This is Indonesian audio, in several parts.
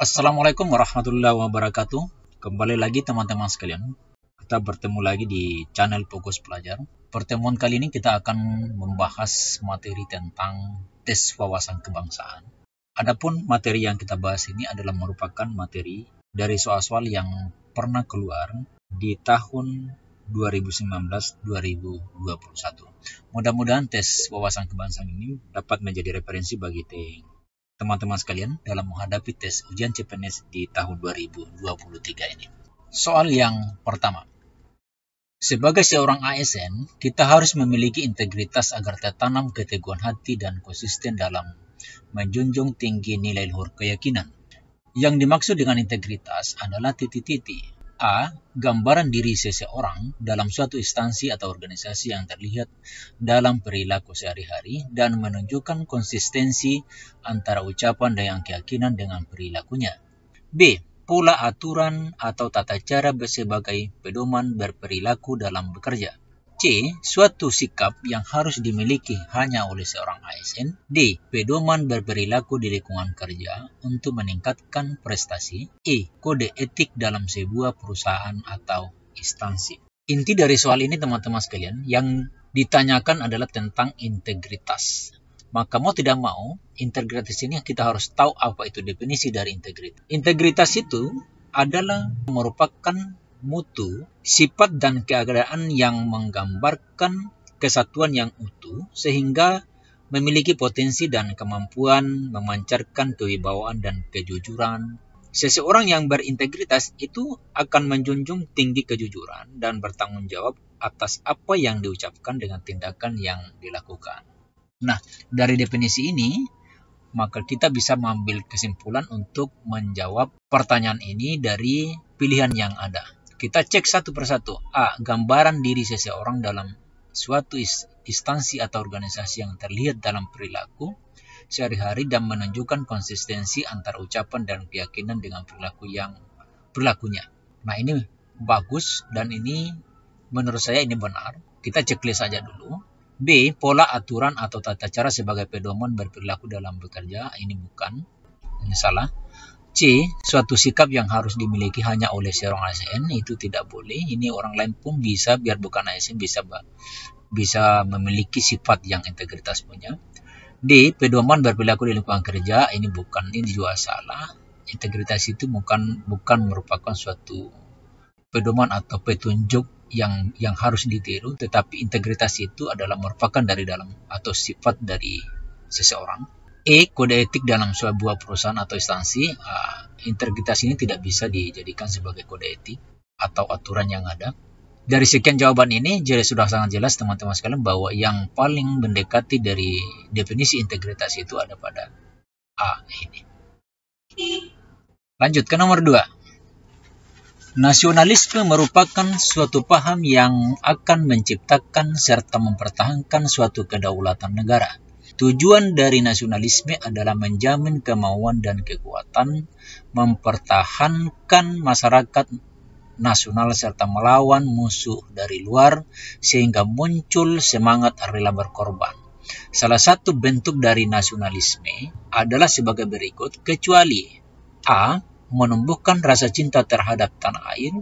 Assalamualaikum warahmatullahi wabarakatuh. Kembali lagi teman-teman sekalian. Kita bertemu lagi di channel Fokus Pelajar. Pertemuan kali ini kita akan membahas materi tentang tes wawasan kebangsaan. Adapun materi yang kita bahas ini adalah merupakan materi dari soal-soal yang pernah keluar di tahun 2019-2021. Mudah-mudahan tes wawasan kebangsaan ini dapat menjadi referensi bagi teman-teman sekalian dalam menghadapi tes ujian CPNS di tahun 2023 ini. Soal yang pertama. Sebagai seorang ASN, kita harus memiliki integritas agar tertanam keteguhan hati dan konsisten dalam menjunjung tinggi nilai luhur keyakinan. Yang dimaksud dengan integritas adalah titik-titik. A. Gambaran diri seseorang dalam suatu instansi atau organisasi yang terlihat dalam perilaku sehari-hari dan menunjukkan konsistensi antara ucapan dan keyakinan dengan perilakunya. B. Pola aturan atau tata cara sebagai pedoman berperilaku dalam bekerja. C. Suatu sikap yang harus dimiliki hanya oleh seorang ASN. D. Pedoman berperilaku di lingkungan kerja untuk meningkatkan prestasi. E. Kode etik dalam sebuah perusahaan atau instansi. Inti dari soal ini teman-teman sekalian, yang ditanyakan adalah tentang integritas. Maka mau tidak mau, integritas ini kita harus tahu apa itu definisi dari integritas. Integritas itu adalah merupakan mutu, sifat dan keadaan yang menggambarkan kesatuan yang utuh sehingga memiliki potensi dan kemampuan memancarkan kewibawaan dan kejujuran. Seseorang yang berintegritas itu akan menjunjung tinggi kejujuran dan bertanggung jawab atas apa yang diucapkan dengan tindakan yang dilakukan. Nah, dari definisi ini, maka kita bisa mengambil kesimpulan untuk menjawab pertanyaan ini dari pilihan yang ada. Kita cek satu persatu. A. Gambaran diri seseorang dalam suatu instansi atau organisasi yang terlihat dalam perilaku sehari-hari dan menunjukkan konsistensi antara ucapan dan keyakinan dengan perilakunya. Nah, ini bagus dan ini menurut saya ini benar. Kita checklist saja dulu. B. Pola aturan atau tata cara sebagai pedoman berperilaku dalam bekerja. Ini bukan. Ini salah. C. Suatu sikap yang harus dimiliki hanya oleh seorang ASN. Itu tidak boleh. Ini orang lain pun bisa, biar bukan ASN, bisa memiliki sifat yang integritas punya. D. Pedoman berperilaku di lingkungan kerja. Ini bukan. Ini juga salah. Integritas itu bukan merupakan suatu pedoman atau petunjuk yang harus ditiru, tetapi integritas itu adalah merupakan dari dalam atau sifat dari seseorang. E. Kode etik dalam sebuah perusahaan atau instansi. Integritas ini tidak bisa dijadikan sebagai kode etik atau aturan yang ada. Dari sekian jawaban ini, jadi sudah sangat jelas teman-teman sekalian bahwa yang paling mendekati dari definisi integritas itu ada pada A ini. Lanjut ke nomor 2. Nasionalisme merupakan suatu paham yang akan menciptakan serta mempertahankan suatu kedaulatan negara. Tujuan dari nasionalisme adalah menjamin kemauan dan kekuatan mempertahankan masyarakat nasional serta melawan musuh dari luar sehingga muncul semangat rela berkorban. Salah satu bentuk dari nasionalisme adalah sebagai berikut, kecuali A. Menumbuhkan rasa cinta terhadap tanah air.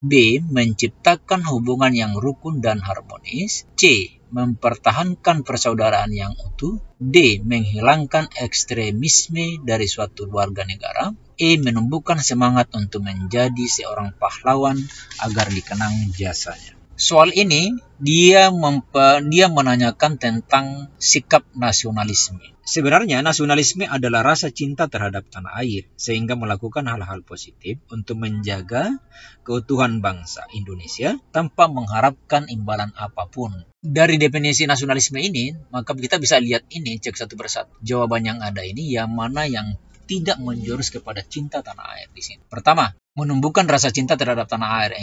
B. Menciptakan hubungan yang rukun dan harmonis. C. Mempertahankan persaudaraan yang utuh. D. Menghilangkan ekstremisme dari suatu warga negara. E. Menumbuhkan semangat untuk menjadi seorang pahlawan agar dikenang jasanya. Soal ini dia menanyakan tentang sikap nasionalisme. Sebenarnya nasionalisme adalah rasa cinta terhadap tanah air sehingga melakukan hal-hal positif untuk menjaga keutuhan bangsa Indonesia tanpa mengharapkan imbalan apapun. Dari definisi nasionalisme ini, maka kita bisa lihat ini, cek satu persatu. Jawaban yang ada ini yang mana yang tidak menjurus kepada cinta tanah air di sini. Pertama, menumbuhkan rasa cinta terhadap tanah air.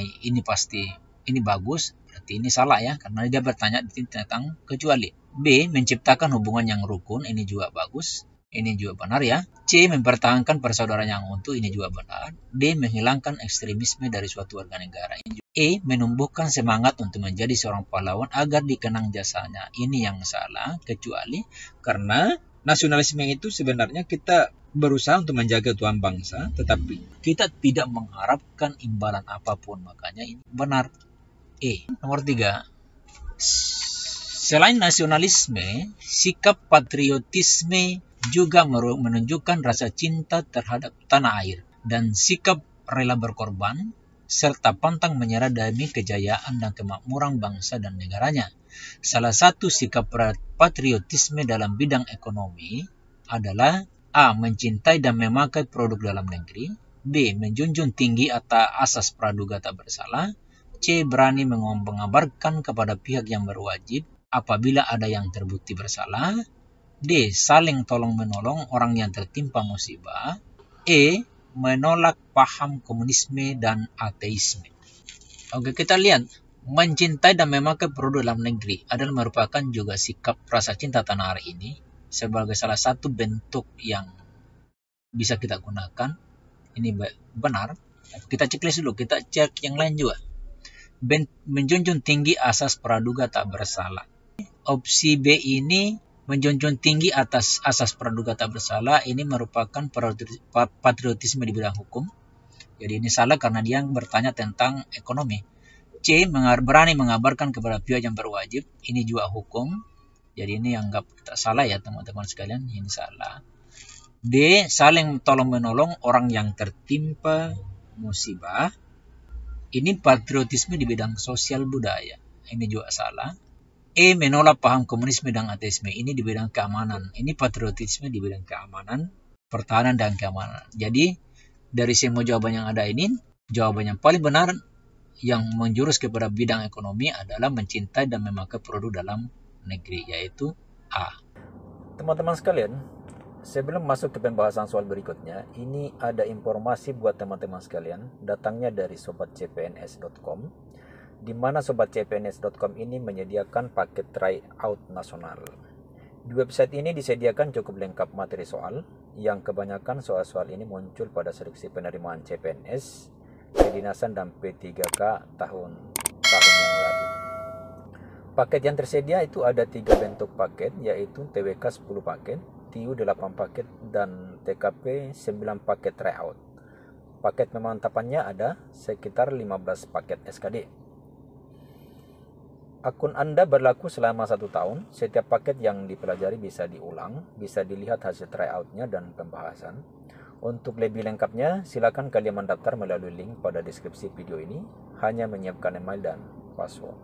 Ini bagus, berarti ini salah ya, karena dia bertanya tentang kecuali. B. Menciptakan hubungan yang rukun, ini juga bagus, ini juga benar ya. C. Mempertahankan persaudaraan yang utuh, ini juga benar. D. Menghilangkan ekstremisme dari suatu warga negara. E. Menumbuhkan semangat untuk menjadi seorang pahlawan agar dikenang jasanya. Ini yang salah, kecuali karena nasionalisme itu sebenarnya kita berusaha untuk menjaga tuan bangsa, tetapi kita tidak mengharapkan imbalan apapun. Makanya ini benar. Nomor 3. Selain nasionalisme, sikap patriotisme juga menunjukkan rasa cinta terhadap tanah air dan sikap rela berkorban serta pantang menyerah demi kejayaan dan kemakmuran bangsa dan negaranya. Salah satu sikap patriotisme dalam bidang ekonomi adalah A. Mencintai dan memakai produk dalam negeri. B. Menjunjung tinggi atas asas praduga tak bersalah. C. Berani mengabarkan kepada pihak yang berwajib apabila ada yang terbukti bersalah. D. Saling tolong-menolong orang yang tertimpa musibah. E. Menolak paham komunisme dan ateisme. Oke, kita lihat. Mencintai dan memakai produk dalam negeri adalah merupakan juga sikap rasa cinta tanah air ini sebagai salah satu bentuk yang bisa kita gunakan. Ini benar. Kita checklist dulu, kita cek yang lain juga. Menjunjung tinggi asas praduga tak bersalah. Opsi B ini menjunjung tinggi atas asas praduga tak bersalah, ini merupakan patriotisme di bidang hukum. Jadi ini salah karena dia bertanya tentang ekonomi. C. Berani mengabarkan kepada pihak yang berwajib, ini juga hukum. Jadi ini anggap tak salah ya teman-teman sekalian, ini salah. D. Saling tolong-menolong orang yang tertimpa musibah. Ini patriotisme di bidang sosial budaya. Ini juga salah. E. Menolak paham komunisme dan ateisme. Ini di bidang keamanan. Ini patriotisme di bidang keamanan, pertahanan dan keamanan. Jadi dari semua jawaban yang ada ini, jawaban yang paling benar yang menjurus kepada bidang ekonomi adalah mencintai dan memakai produk dalam negeri, yaitu A. Teman-teman sekalian, sebelum masuk ke pembahasan soal berikutnya, ini ada informasi buat teman-teman sekalian, datangnya dari sobatcpns.com, di mana sobatcpns.com ini menyediakan paket tryout nasional. Di website ini disediakan cukup lengkap materi soal, yang kebanyakan soal-soal ini muncul pada seleksi penerimaan CPNS, kedinasan dan P3K tahun yang lalu. Paket yang tersedia itu ada 3 bentuk paket, yaitu TWK 10 paket, TIU 8 paket, dan TKP 9 paket tryout. Paket pemantapannya ada sekitar 15 paket SKD. Akun Anda berlaku selama 1 tahun. Setiap paket yang dipelajari bisa diulang, bisa dilihat hasil tryoutnya dan pembahasan. Untuk lebih lengkapnya, silakan kalian mendaftar melalui link pada deskripsi video ini, hanya menyiapkan email dan password.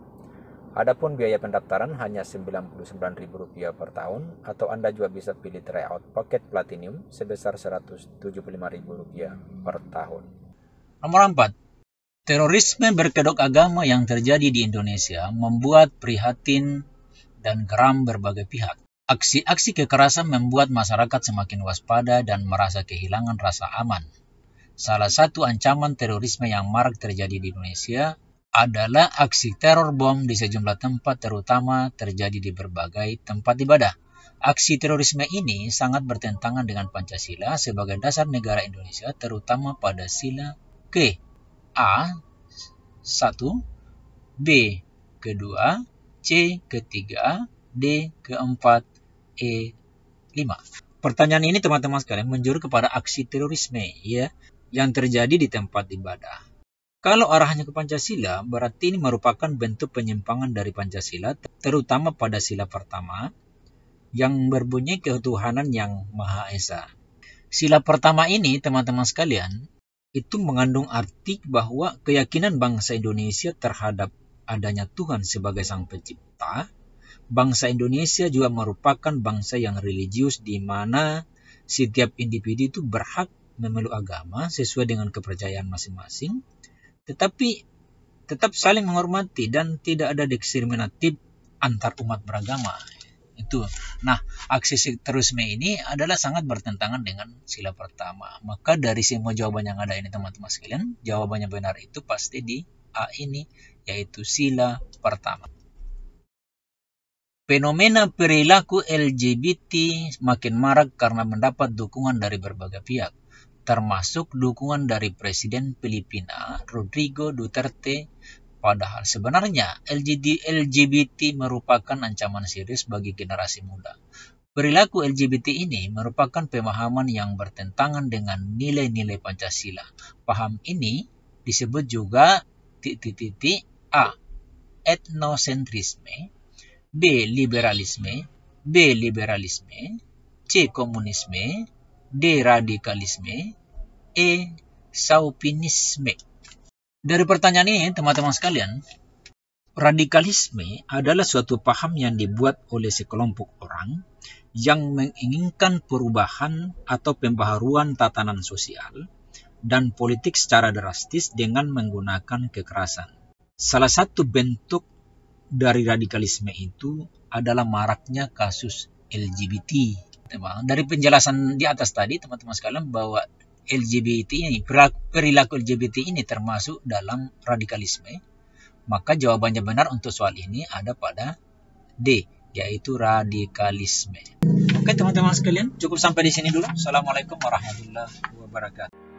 Adapun biaya pendaftaran hanya Rp99.000 per tahun, atau Anda juga bisa pilih tryout paket platinum sebesar Rp175.000 per tahun. Nomor 4. Terorisme berkedok agama yang terjadi di Indonesia membuat prihatin dan geram berbagai pihak. Aksi-aksi kekerasan membuat masyarakat semakin waspada dan merasa kehilangan rasa aman. Salah satu ancaman terorisme yang marak terjadi di Indonesia adalah aksi teror bom di sejumlah tempat, terutama terjadi di berbagai tempat ibadah. Aksi terorisme ini sangat bertentangan dengan Pancasila sebagai dasar negara Indonesia, terutama pada sila ke A. 1, B. kedua, C. ketiga, D. keempat, E. 5. Pertanyaan ini teman-teman sekalian menjuru kepada aksi terorisme ya, yang terjadi di tempat ibadah. Kalau arahnya ke Pancasila, berarti ini merupakan bentuk penyimpangan dari Pancasila, terutama pada sila pertama, yang berbunyi ketuhanan yang Maha Esa. Sila pertama ini, teman-teman sekalian, itu mengandung arti bahwa keyakinan bangsa Indonesia terhadap adanya Tuhan sebagai Sang Pencipta. Bangsa Indonesia juga merupakan bangsa yang religius, di mana setiap individu itu berhak memeluk agama sesuai dengan kepercayaan masing-masing, tetapi tetap saling menghormati dan tidak ada diskriminatif antar umat beragama. Itu. Nah, aksi terorisme ini adalah sangat bertentangan dengan sila pertama. Maka dari semua jawaban yang ada ini teman-teman sekalian, jawabannya benar itu pasti di A ini, yaitu sila pertama. Fenomena perilaku LGBT makin marak karena mendapat dukungan dari berbagai pihak, termasuk dukungan dari Presiden Filipina Rodrigo Duterte. Padahal sebenarnya LGBT merupakan ancaman serius bagi generasi muda. Perilaku LGBT ini merupakan pemahaman yang bertentangan dengan nilai-nilai Pancasila. Paham ini disebut juga A. Etnosentrisme, B. Liberalisme, C. Komunisme, D. Radikalisme, E. Chauvinisme. Dari pertanyaan ini, teman-teman sekalian, radikalisme adalah suatu paham yang dibuat oleh sekelompok orang yang menginginkan perubahan atau pembaharuan tatanan sosial dan politik secara drastis dengan menggunakan kekerasan. Salah satu bentuk dari radikalisme itu adalah maraknya kasus LGBT. Dari penjelasan di atas tadi, teman-teman sekalian, bahwa perilaku LGBT ini termasuk dalam radikalisme, maka jawabannya benar untuk soal ini ada pada D, yaitu radikalisme. Oke teman-teman sekalian, cukup sampai di sini dulu. Assalamualaikum warahmatullahi wabarakatuh.